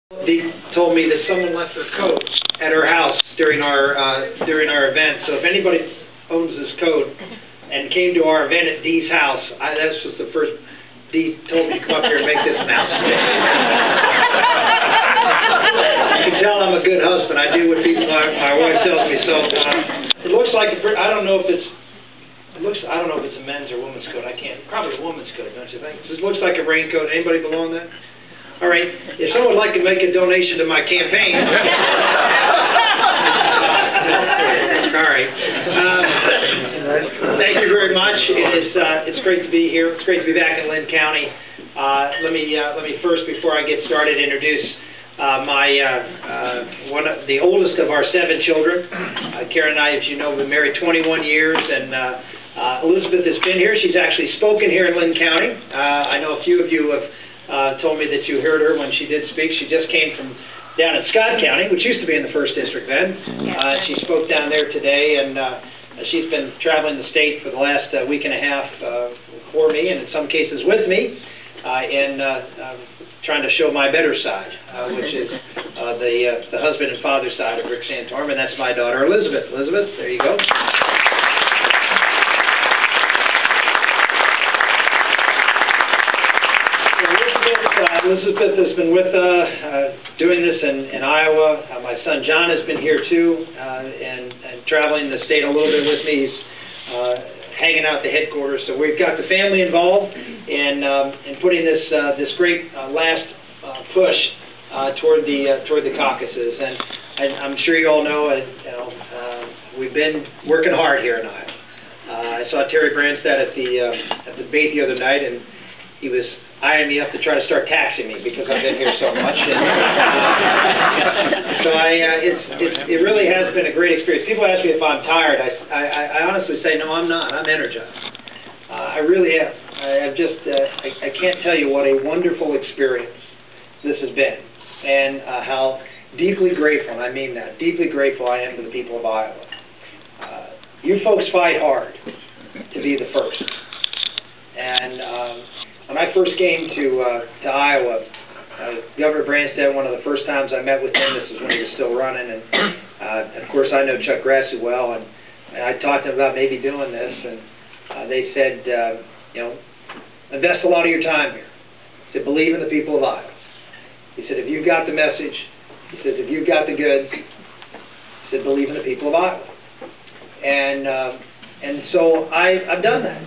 They told me that someone left their coat at her house during our event. So if anybody owns this coat and came to our event at Dee's house, this was the first. Dee told me to come up here and make this announcement. You can tell I'm a good husband. I do what my wife tells me. So it looks like I don't know if it's a men's or women's coat. I can't. Probably a woman's coat, don't you think? This looks like a raincoat. Anybody belong there? All right. If someone would like to make a donation to my campaign. All right. Thank you very much. It's great to be here. It's great to be back in Linn County. Let me first, before I get started, introduce the oldest of our 7 children. Karen and I, as you know, we've been married 21 years, and Elizabeth has been here. She's actually spoken here in Linn County. I know a few of you have told me that you heard her when she did speak. She just came from down in Scott County, which used to be in the 1st District then. She spoke down there today, and she's been traveling the state for the last week and a half for me, and in some cases with me, in trying to show my better side, which is the husband and father side of Rick Santorum, and that's my daughter Elizabeth. Elizabeth, there you go. Elizabeth has been with doing this in Iowa. My son John has been here too, and traveling the state a little bit with me. He's hanging out at the headquarters. So we've got the family involved in putting this great last push toward the caucuses. And I'm sure you all know, we've been working hard here in Iowa. I saw Terry Branstad at the debate the other night, and he was eyeing me up to try to start taxing me because I've been here so much. So it really has been a great experience. People ask me if I'm tired. I honestly say no, I'm not. I'm energized. I really am. I can't tell you what a wonderful experience this has been, and how deeply grateful, and I mean that, deeply grateful I am to the people of Iowa. You folks fight hard to be the first, and when I first came to Iowa, Governor Branstad, one of the first times I met with him, this is when he was still running, and of course I know Chuck Grassley well, and I talked to him about maybe doing this, and they said, invest a lot of your time here. He said, believe in the people of Iowa. He said, if you've got the message, he says, if you've got the goods, he said, believe in the people of Iowa. And so I've done that.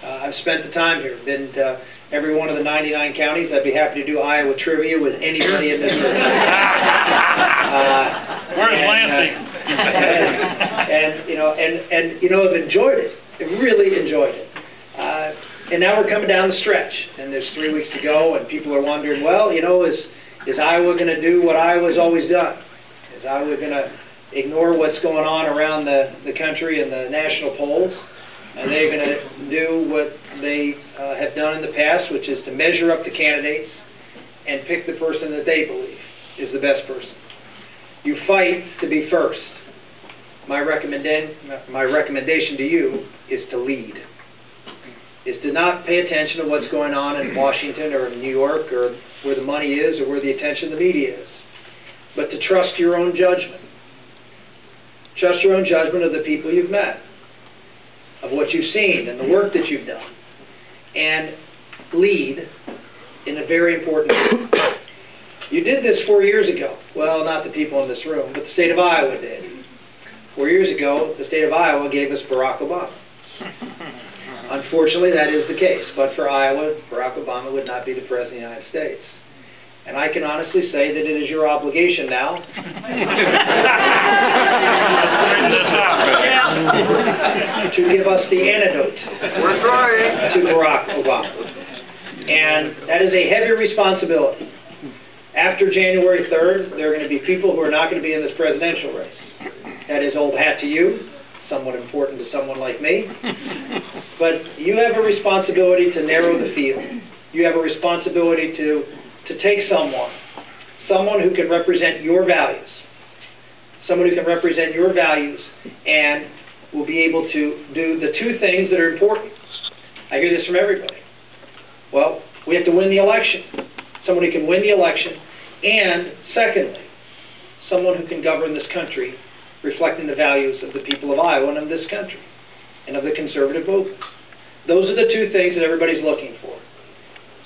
I've spent the time here, been to every one of the 99 counties. I'd be happy to do Iowa trivia with anybody in this room. Where's Lansing? And I've enjoyed it. I've really enjoyed it. And now we're coming down the stretch, and there's 3 weeks to go, and people are wondering, well, is Iowa going to do what Iowa's always done? Is Iowa going to ignore what's going on around the country and the national polls? And they're going to do what they have done in the past, which is to measure up the candidates and pick the person that they believe is the best person. You fight to be first. My recommendation to you is to lead. Is to not pay attention to what's going on in Washington or in New York or where the money is or where the attention of the media is, but to trust your own judgment. Trust your own judgment of the people you've met, of what you've seen and the work that you've done, and lead in a very important way. You did this 4 years ago. Well, not the people in this room, but the state of Iowa did. 4 years ago, the state of Iowa gave us Barack Obama. Unfortunately, that is the case. But for Iowa, Barack Obama would not be the President of the United States. And I can honestly say that it is your obligation now to give us the antidote to Barack Obama. And that is a heavy responsibility. After January 3rd, there are going to be people who are not going to be in this presidential race. That is old hat to you, somewhat important to someone like me. But you have a responsibility to narrow the field. You have a responsibility to take someone who can represent your values, someone who can represent your values and will be able to do the 2 things that are important. I hear this from everybody. Well, we have to win the election. Someone who can win the election And secondly, someone who can govern this country reflecting the values of the people of Iowa and of this country and of the conservative movement. Those are the two things that everybody's looking for.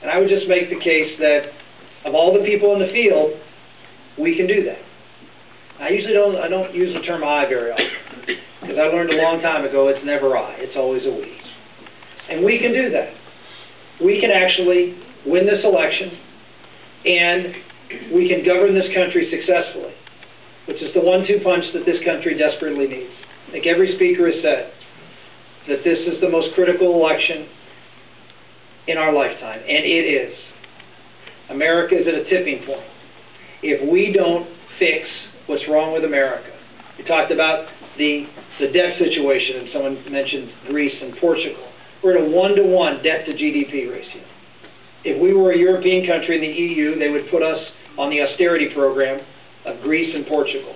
And I would just make the case that of all the people in the field, we can do that. I don't use the term I very often, because I learned a long time ago it's never I, it's always a we. And we can do that. We can actually win this election, and we can govern this country successfully, which is the 1-2 punch that this country desperately needs. I think every speaker has said that this is the most critical election in our lifetime, and it is. America is at a tipping point. If we don't fix what's wrong with America, we talked about the debt situation, and someone mentioned Greece and Portugal. We're at a 1-to-1 debt to GDP ratio. If we were a European country in the EU, they would put us on the austerity program of Greece and Portugal.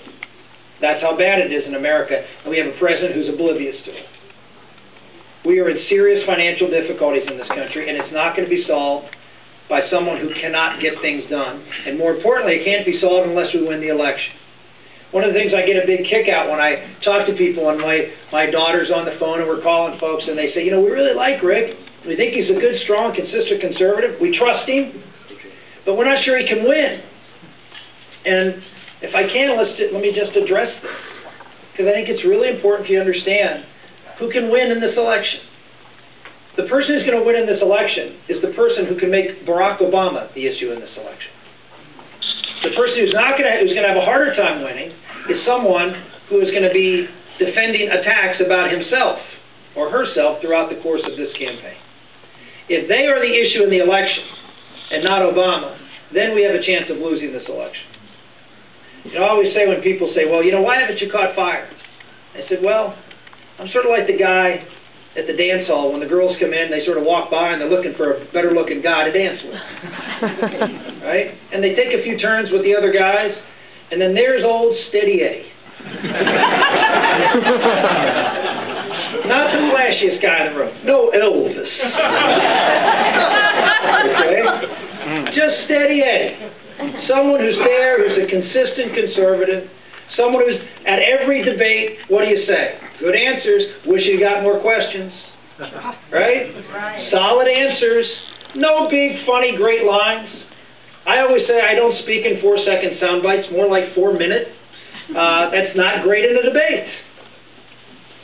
That's how bad it is in America, and we have a president who's oblivious to it. We are in serious financial difficulties in this country, and it's not going to be solved by someone who cannot get things done. And more importantly, it can't be solved unless we win the election. One of the things I get a big kick out when I talk to people, and my daughter's on the phone and we're calling folks, and they say, you know, we really like Rick. We think he's a good, strong, consistent conservative. We trust him, but we're not sure he can win. And if I can, let me just address this, because I think it's really important for you to understand who can win in this election. The person who's going to win in this election is the person who can make Barack Obama the issue in this election. The person who's going to have a harder time winning is someone who is going to be defending attacks about himself or herself throughout the course of this campaign. If they are the issue in the election and not Obama, then we have a chance of losing this election. You know, I always say when people say, well, you know, why haven't you caught fire? I said, well, I'm sort of like the guy at the dance hall when the girls come in, they sort of walk by and they're looking for a better looking guy to dance with. Right? And they take a few turns with the other guys, and then there's old Steady Eddie. Not the flashiest guy in the room. No Elvis. Okay? Just Steady Eddie. Someone who's there, who's a consistent conservative, someone who's at every debate, what do you say? Good answers, wish you got more questions. Right? Solid answers, no big, funny, great lines. I always say I don't speak in 4-second sound bites, more like 4 minutes. That's not great in a debate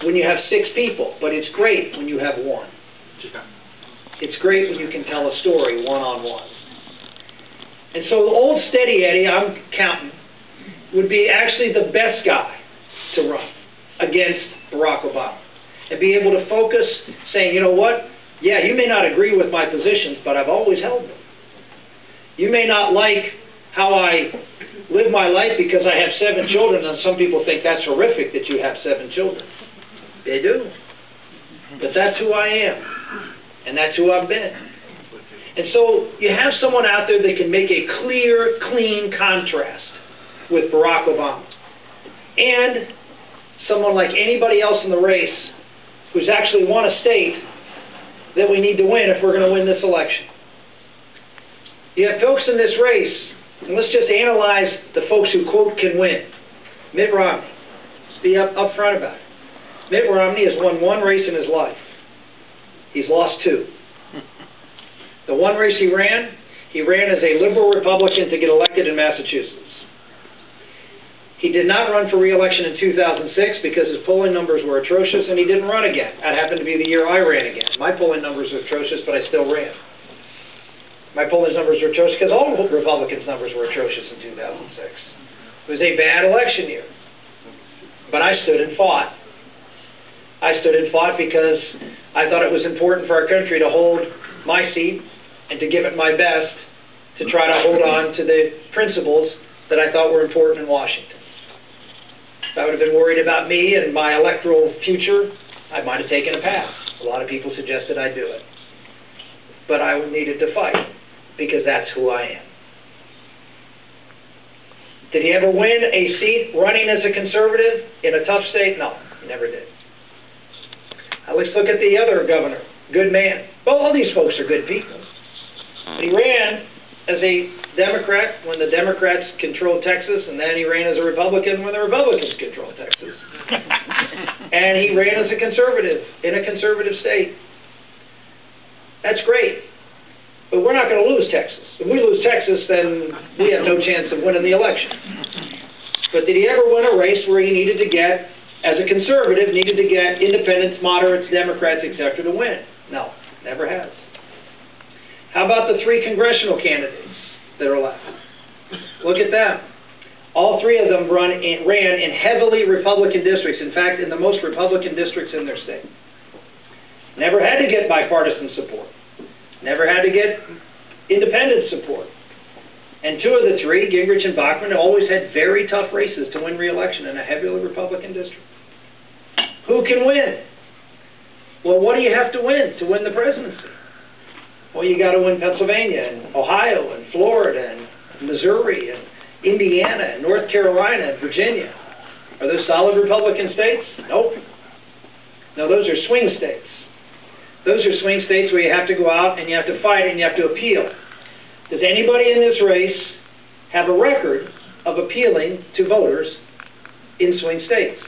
when you have 6 people, but it's great when you have 1. It's great when you can tell a story one-on-one. And so the old Steady Eddie, I'm counting, would be actually the best guy to run against Barack Obama and be able to focus saying, you know what, yeah, you may not agree with my positions, but I've always held them. You may not like how I live my life because I have 7 children, and some people think that's horrific that you have 7 children. They do. But that's who I am, and that's who I've been. And so you have someone out there that can make a clear, clean contrast with Barack Obama. And someone like anybody else in the race who's actually won a state that we need to win if we're going to win this election. You have folks in this race, and let's just analyze the folks who, quote, can win. Mitt Romney. Let's be up front about it. Mitt Romney has won 1 race in his life. He's lost 2. The 1 race he ran as a liberal Republican to get elected in Massachusetts. He did not run for re-election in 2006 because his polling numbers were atrocious, and he didn't run again. That happened to be the year I ran again. My polling numbers were atrocious, but I still ran. My polling numbers were atrocious because all Republicans' numbers were atrocious in 2006. It was a bad election year. But I stood and fought. I stood and fought because I thought it was important for our country to hold my seat and to give it my best to try to hold on to the principles that I thought were important in Washington. If I would have been worried about me and my electoral future, I might have taken a pass. A lot of people suggested I do it. But I needed to fight because that's who I am. Did he ever win a seat running as a conservative in a tough state? No, he never did. Now let's look at the other governor. Good man. Well, all these folks are good people. But he ran as a Democrat when the Democrats controlled Texas, and then he ran as a Republican when the Republicans controlled Texas. And he ran as a conservative in a conservative state. That's great. But we're not going to lose Texas. If we lose Texas, then we have no chance of winning the election. But did he ever win a race where he needed to get, as a conservative, needed to get independents, moderates, Democrats, etc. to win? No, never has. How about the 3 congressional candidates that are left? Look at them. All 3 of them ran in heavily Republican districts. In fact, in the most Republican districts in their state. Never had to get bipartisan support. Never had to get independent support. And 2 of the 3, Gingrich and Bachmann, always had very tough races to win re-election in a heavily Republican district. Who can win? Well, what do you have to win the presidency? Well, you got to win Pennsylvania and Ohio and Florida and Missouri and Indiana and North Carolina and Virginia. Are those solid Republican states? Nope. No, those are swing states. Those are swing states where you have to go out and you have to fight and you have to appeal. Does anybody in this race have a record of appealing to voters in swing states?